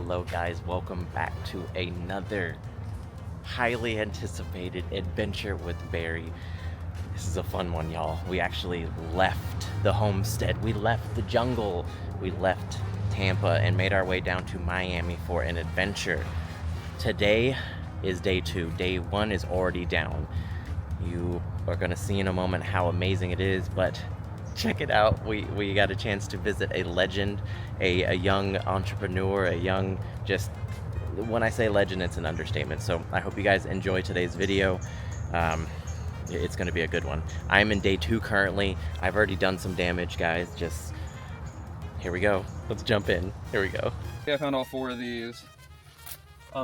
Hello guys, welcome back to another highly anticipated adventure with Barry. This is a fun one, y'all. We actually left the homestead, we left the jungle, we left Tampa and made our way down to Miami for an adventure. Today is day 2. Day 1 is already down. You are gonna see in a moment how amazing it is, but check it out. We got a chance to visit a legend, a young entrepreneur, a young, just, when I say legend, it's an understatement. So I hope you guys enjoy today's video. It's gonna be a good one. I'm in day 2 currently. I've already done some damage, guys. Just, here we go. Let's jump in. Here we go. Yeah, I found all 4 of these.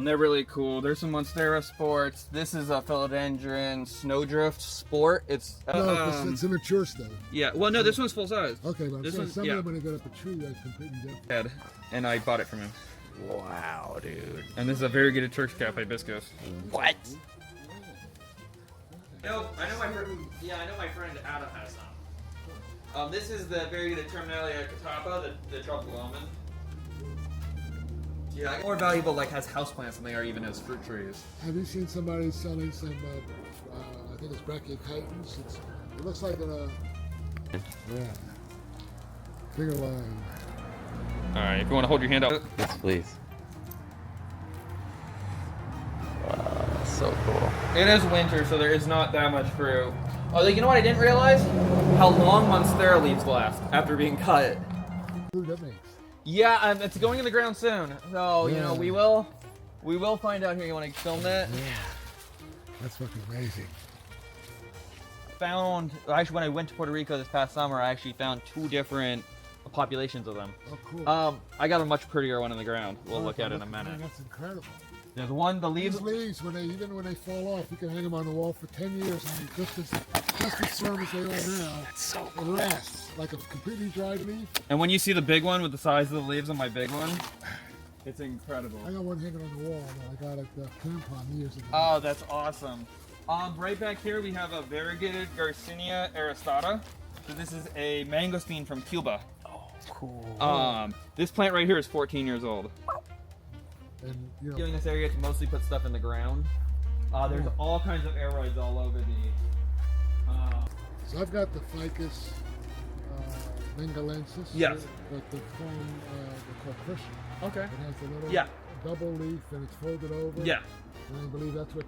They're really cool. There's some Monstera sports. This is a philodendron snowdrift sport. It's it's a mature state. Yeah. Well, no, this one's full size. Okay, but this some one's, of them when they go up a tree, they completely different. Dead. And I bought it from him. Wow, dude. And this is a very good Turkish cat hibiscus. What? No, I know my friend. Yeah, I know my friend Adam has some. This is the very good Terminalia catapa, the tropical almond. Yeah, more valuable like has houseplants than they are even as fruit trees. Have you seen somebody selling some, I think it's brachiochitons? It looks like yeah, finger line. Alright, if you want to hold your hand out. Yes, please. Wow, that's so cool. It is winter, so there is not that much fruit. Oh, you know what I didn't realize? How long Monstera leaves last after being cut. Ooh, that makes. Yeah, it's going in the ground soon. So, you know, we will find out here. You want to film that? Yeah. That's fucking amazing. Actually, when I went to Puerto Rico this past summer, I actually found 2 different populations of them. Oh, cool. I got a much prettier one in the ground. We'll look at it in a minute. Man, that's incredible. Yeah, the leaves. These leaves, even when they fall off, you can hang them on the wall for 10 years. And just as firm as they are now. That's so It lasts like a completely dried leaf. And when you see the big one with the size of the leaves on my big one, it's incredible. I got one hanging on the wall that I got at the plant pond years ago. Oh, that's awesome. Right back here we have a variegated Garcinia aristata. So this is a mangosteen from Cuba. Oh, cool. This plant right here is 14 years old. And, you know, In this area to mostly put stuff in the ground. There's all kinds of aeroids all over the... so I've got the ficus bengalensis. Yes. But the form they call Christian. Okay. It has a little double leaf and it's folded over. Yeah. And I believe that's what.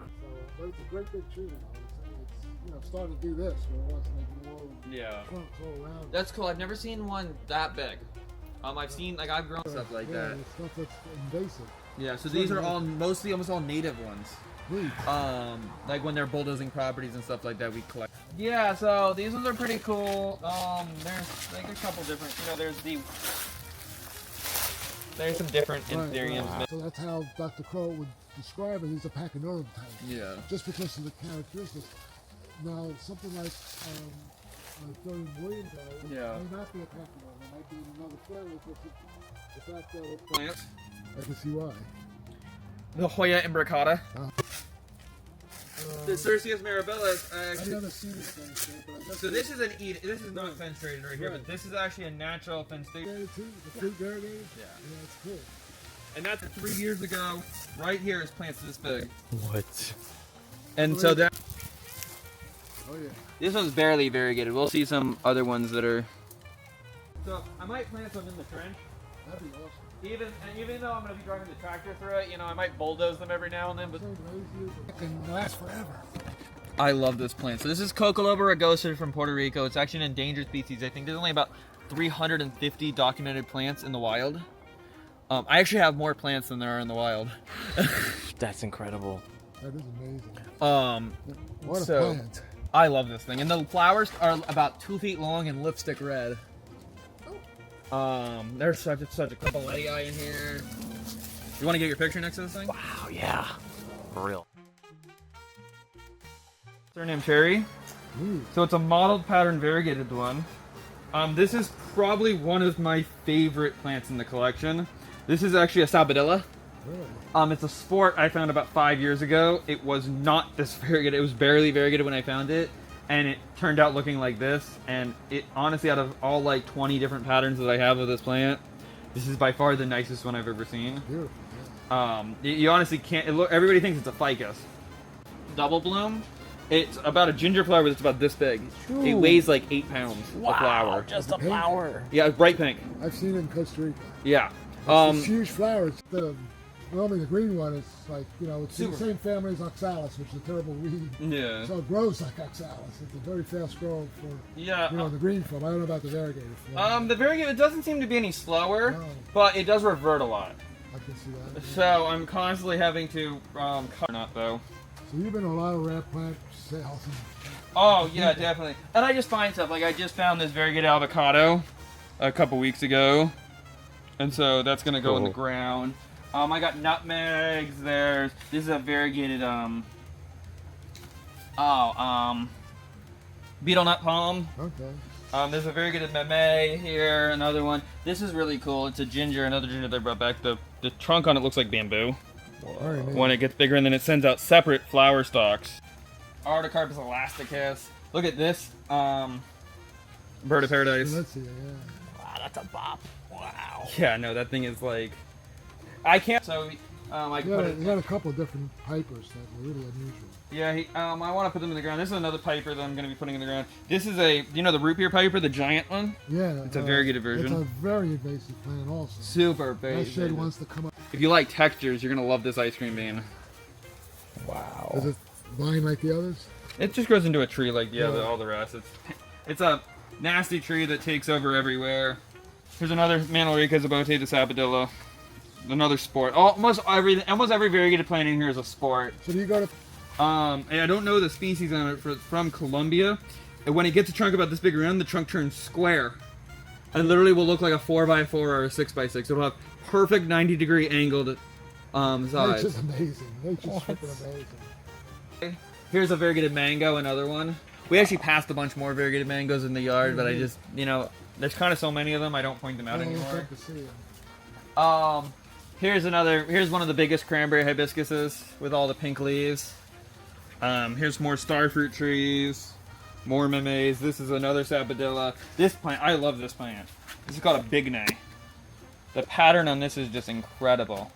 But it's a great big tree now. It's starting to do this where it wants to make more trunks all around. That's cool. I've never seen one that big. I've grown stuff like that. It's stuff that's invasive. Yeah, so these are almost all native ones. Neat. Like when they're bulldozing properties and stuff like that, we collect. Yeah, so these ones are pretty cool. There's like a couple different, there's some different Anthuriums. Wow. So that's how Dr. Crow would describe it. He's a pachynorum type. Yeah. Just because of the characteristics. Now, something like Anthurium Williams may not be a pachynorum. It might be another flavor because the fact that it's Plants. I can see why. The Hoya imbricata. The Circeus mirabilis. I've never seen this thing, but So this is this is not fenestrated right here, but this is actually a natural fenestation. The fruit variegated? Yeah. Yeah, it's cool. And that's 3 years ago. Right here is plants this big. What? And so that Oh yeah. this one's barely variegated. We'll see some other ones that are. So I might plant some in the trench. That'd be awesome. Even though I'm going to be driving the tractor through it, I might bulldoze them every now and then. But So lazy, it can last forever. I love this plant. So this is Cocoloba rugosa from Puerto Rico. It's actually an endangered species. I think there's only about 350 documented plants in the wild. I actually have more plants than there are in the wild. That's incredible. That is amazing. What a plant. I love this thing. And the flowers are about 2 feet long and lipstick red. There's such a Copelettii in here. You want to get your picture next to this thing? Wow, yeah. For real. Surname Cherry. Ooh. So it's a mottled pattern variegated one. This is probably one of my favorite plants in the collection. This is actually a Sabadilla. Really? It's a sport I found about 5 years ago. It was not this variegated. It was barely variegated when I found it. And it turned out looking like this. And it honestly, out of all like 20 different patterns that I have of this plant, this is by far the nicest one I've ever seen. Beautiful. You honestly can't. Everybody thinks it's a ficus. Double bloom. It's about a ginger flower that's about this big. Ooh. It weighs like 8 pounds. Wow, a flower. just a Pink? flower. Yeah, it's bright pink. I've seen it in Costa Rica. Yeah. It's this huge flower. It's normally the green one is like, you know, it's in the Super. same family as oxalis, which is a terrible weed. Yeah. So it grows like oxalis. It's a very fast grower for, Yeah. you know, the green form. I don't know about the variegated form. The variegated, it doesn't seem to be any slower, No. but it does revert a lot. I can see that. So I'm constantly having to cut not though. So you've been to a lot of rare plant sales. Oh yeah, definitely. And I just find stuff like I just found this variegated avocado a couple weeks ago, and so that's gonna go in the ground. I got nutmegs. This is a variegated beetle nut palm. Okay. There's a variegated meme here. Another one. This is really cool. It's a ginger. Another ginger they brought back. The trunk on it looks like bamboo. Very neat. When it gets bigger, and then it sends out separate flower stalks. Artocarpus elasticus. Look at this. Bird of paradise. Let's see. Yeah. Wow, that's a bop. Wow. Yeah, no, that thing is like, I can't. So, I can put it. You got a couple of different pipers that were really unusual. Yeah, I want to put them in the ground. This is another piper that I'm going to be putting in the ground. This is a, you know, the root beer piper, the giant one. Yeah. It's a variegated version. It's a very invasive plant, also. Super That big. shade wants to come up. If you like textures, you're going to love this ice cream bean. Wow. Does it vine like the others? It just grows into a tree like Yeah. all the rest. It's a nasty tree that takes over everywhere. Here's another Manilarica zabote de sapodilla. Another sport. Almost every variegated plant in here is a sport. So do you go to... And I don't know the species on it from Colombia. And when it gets a trunk about this big around, the trunk turns square. And literally will look like a 4x4 or a 6x6. It'll have perfect 90-degree angled size. Nature's amazing. Nature's freaking amazing. Here's a variegated mango, another one. We actually passed a bunch more variegated mangoes in the yard, but I just, you know, there's kind of so many of them, I don't point them out Oh, it's anymore. good to see them. Here's one of the biggest cranberry hibiscuses with all the pink leaves. Here's more starfruit trees, more memes. This is another sapodilla. This plant, I love this plant. This is called a bignay. The pattern on this is just incredible.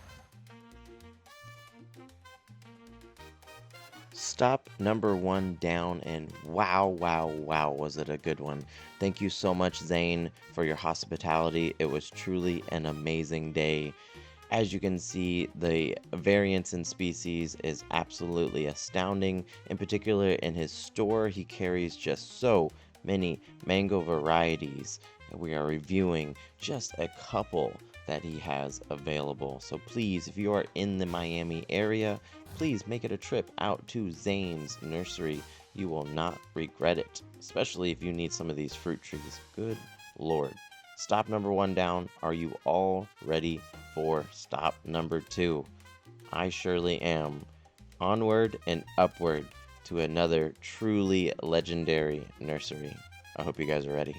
Stop number 1 down, and wow, was it a good one. Thank you so much, Zane, for your hospitality. It was truly an amazing day. As you can see, the variance in species is absolutely astounding. In particular, in his store, he carries just so many mango varieties. We are reviewing just a couple that he has available. So please, if you are in the Miami area, please make it a trip out to Zane's Nursery. You will not regret it, especially if you need some of these fruit trees. Good Lord. Stop number 1 down. Are you all ready for stop number 2? I surely am. Onward and upward to another truly legendary nursery. I hope you guys are ready.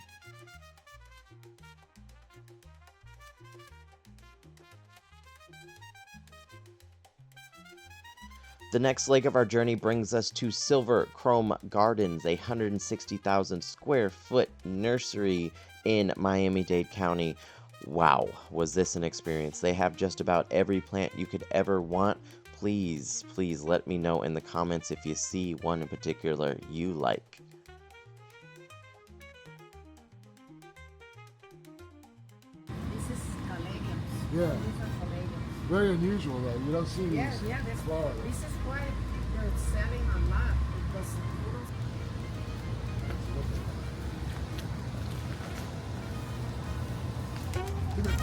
The next leg of our journey brings us to Silver Chrome Gardens, a 160,000 square foot nursery in Miami-Dade County. Wow, was this an experience. They have just about every plant you could ever want. Please let me know in the comments if you see one in particular you like. This is caladiums. Yeah. These are caladiums. Very unusual, though. You don't see these Yeah, that's flowers. This is why they're selling a lot because you don't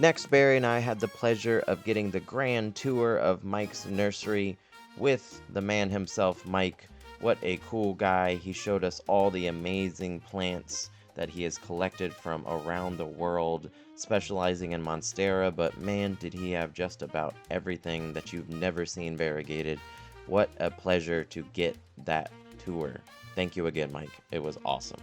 Next, Barry and I had the pleasure of getting the grand tour of Mike's nursery with the man himself, Mike. What a cool guy. He showed us all the amazing plants that he has collected from around the world, specializing in Monstera, but man, did he have just about everything that you've never seen variegated. What a pleasure to get that tour. Thank you again, Mike. It was awesome.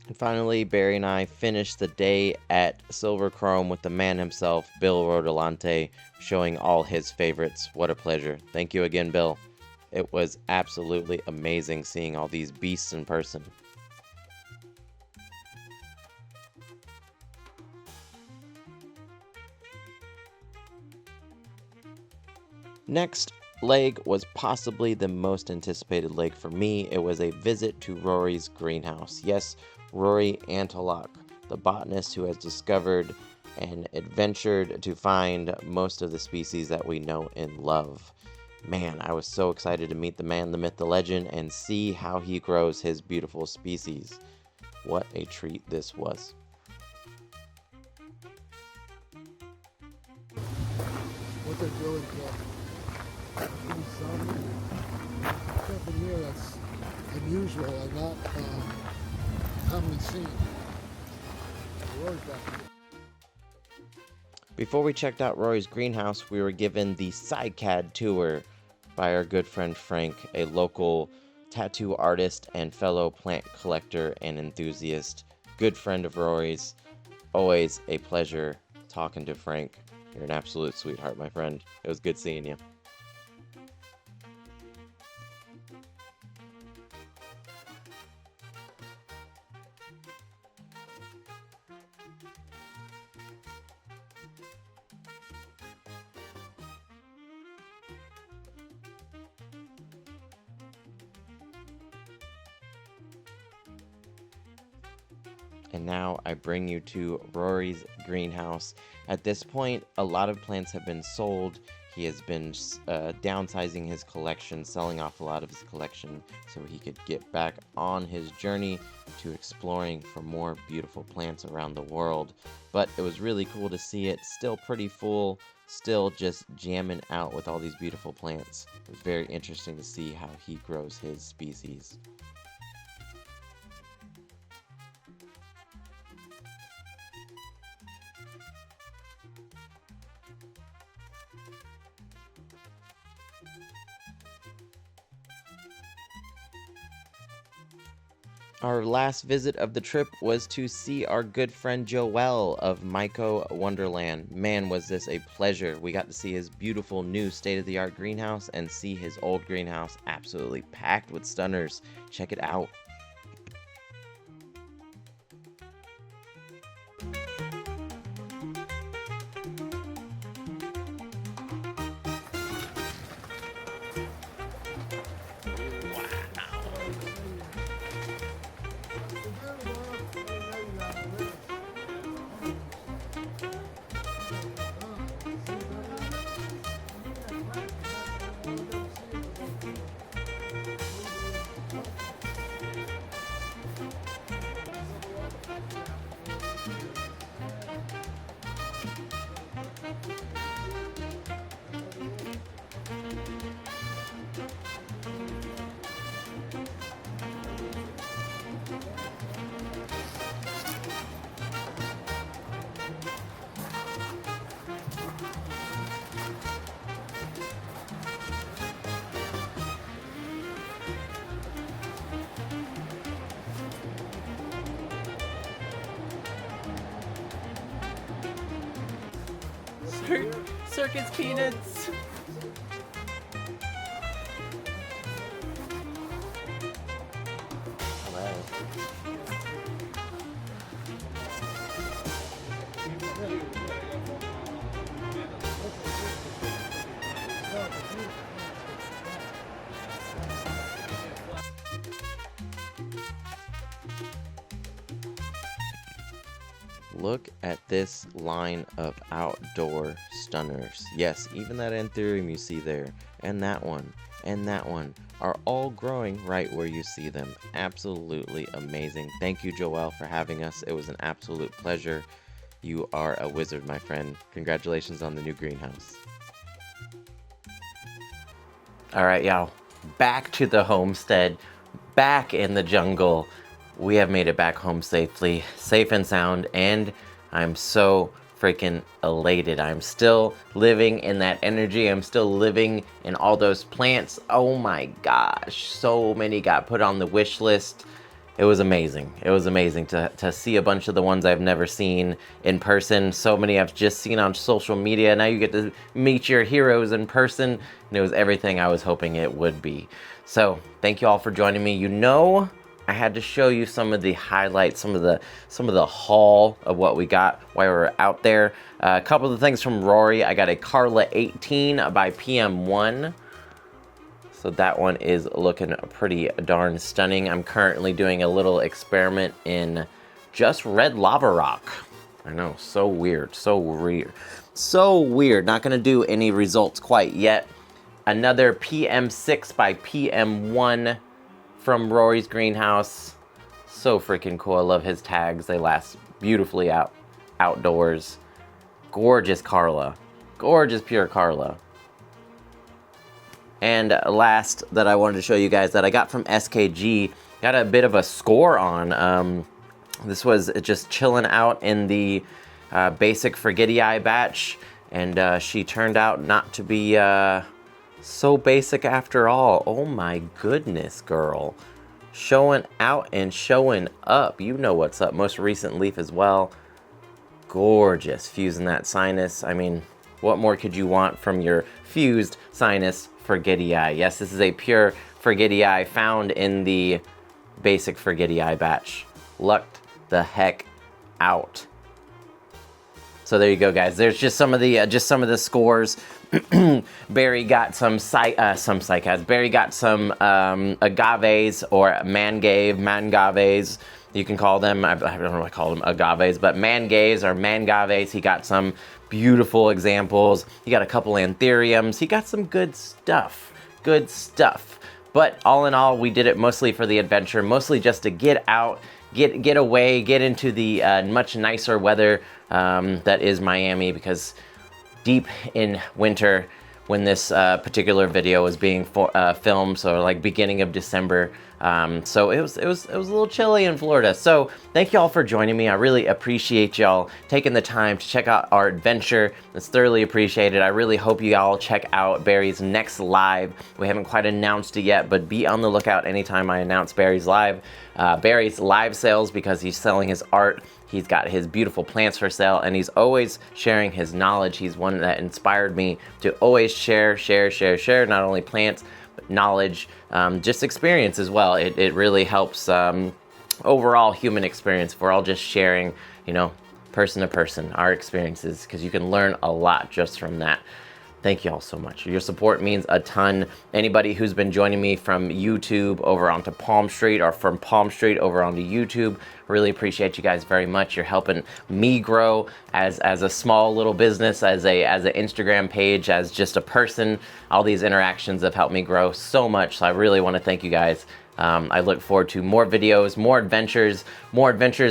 And finally, Barry and I finished the day at Silver Chrome with the man himself, Bill Rotolante, showing all his favorites. What a pleasure. Thank you again, Bill. It was absolutely amazing seeing all these beasts in person. Next leg was possibly the most anticipated leg for me. It was a visit to Rory's greenhouse. Yes, Rory Antolok, the botanist who has discovered and adventured to find most of the species that we know and love. Man, I was so excited to meet the man, the myth, the legend, and see how he grows his beautiful species. What a treat this was. What they're doing here. Something here that's unusual and not commonly seen. Rory's back here. Before we checked out Rory's greenhouse, we were given the cycad tour by our good friend Frank, a local tattoo artist and fellow plant collector and enthusiast. Good friend of Rory's. Always a pleasure talking to Frank. You're an absolute sweetheart, my friend. It was good seeing you. And now I bring you to Rory's greenhouse. At this point, a lot of plants have been sold. He has been downsizing his collection, selling off a lot of his collection so he could get back on his journey to exploring for more beautiful plants around the world. But it was really cool to see it still pretty full, still just jamming out with all these beautiful plants. It was very interesting to see how he grows his species. Our last visit of the trip was to see our good friend Joel of MycoWonderland. Man, was this a pleasure. We got to see his beautiful new state-of-the-art greenhouse and see his old greenhouse absolutely packed with stunners. Check it out. Circus peanuts. Hello. Look at this line of outdoor stunners. Yes, even that Anthurium you see there, and that one, are all growing right where you see them. Absolutely amazing. Thank you, Joel, for having us. It was an absolute pleasure. You are a wizard, my friend. Congratulations on the new greenhouse. All right, y'all. Back to the homestead. Back in the jungle. We have made it back home safely, safe and sound, and I'm so freaking elated. I'm still living in that energy. I'm still living in all those plants. Oh my gosh, so many got put on the wish list. It was amazing. It was amazing to see a bunch of the ones I've never seen in person. So many I've just seen on social media. Now you get to meet your heroes in person, and it was everything I was hoping it would be. So thank you all for joining me. You know, I had to show you some of the highlights, some of the haul of what we got while we were out there. A couple of the things from Rory. I got a Carla 18 by PM1. So that one is looking pretty darn stunning. I'm currently doing a little experiment in just red lava rock. I know, so weird, so weird. So weird, not gonna do any results quite yet. Another PM6 by PM1 from Rory's greenhouse. So freaking cool. I love his tags. They last beautifully outdoors. Gorgeous Carla. Gorgeous pure Carla. And last that I wanted to show you guys that I got from SKG. Got a bit of a score on. This was just chilling out in the basic Forgetii batch. And she turned out not to be so basic after all. Oh my goodness, girl. Showing out and showing up. You know what's up. Most recent leaf as well. Gorgeous. Fusing that sinus. I mean, what more could you want from your fused sinus Forgetii? Yes, this is a pure Forgetii found in the basic Forgetii batch. Lucked the heck out. So there you go, guys. There's just some of the scores. Barry got some cycads. Barry got some agaves or mangaves. You can call them. I don't know what I call them, agaves, but mangaves or mangaves. He got some beautiful examples. He got a couple anthuriums. He got some good stuff. Good stuff. But all in all, we did it mostly for the adventure, mostly just to get out, get away, get into the much nicer weather that is Miami, because deep in winter when this particular video was being filmed, so like beginning of December. So it was a little chilly in Florida. So thank y'all for joining me. I really appreciate y'all taking the time to check out our adventure. It's thoroughly appreciated. I really hope you all check out Barry's next live. We haven't quite announced it yet, but be on the lookout anytime I announce Barry's live. Barry's live sales, because he's selling his art. He's got his beautiful plants for sale, and he's always sharing his knowledge. He's one that inspired me to always share, not only plants, but knowledge, just experience as well. It really helps overall human experience. We're all just sharing, you know, person to person, our experiences, because you can learn a lot just from that. Thank you all so much. Your support means a ton. Anybody who's been joining me from YouTube over onto Palmstreet, or from Palmstreet over onto YouTube, really appreciate you guys very much. You're helping me grow as a small little business, as an Instagram page, as just a person. All these interactions have helped me grow so much. So I really want to thank you guys. I look forward to more videos, more adventures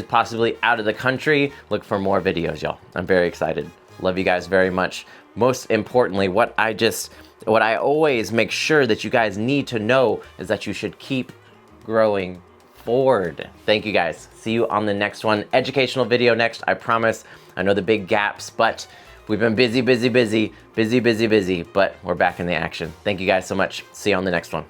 possibly out of the country. Look for more videos, y'all. I'm very excited. Love you guys very much. Most importantly, what I always make sure that you guys need to know is that you should keep growing forward. Thank you guys. See you on the next one. Educational video next, I promise. I know the big gaps, but we've been busy, but we're back in the action. Thank you guys so much. See you on the next one.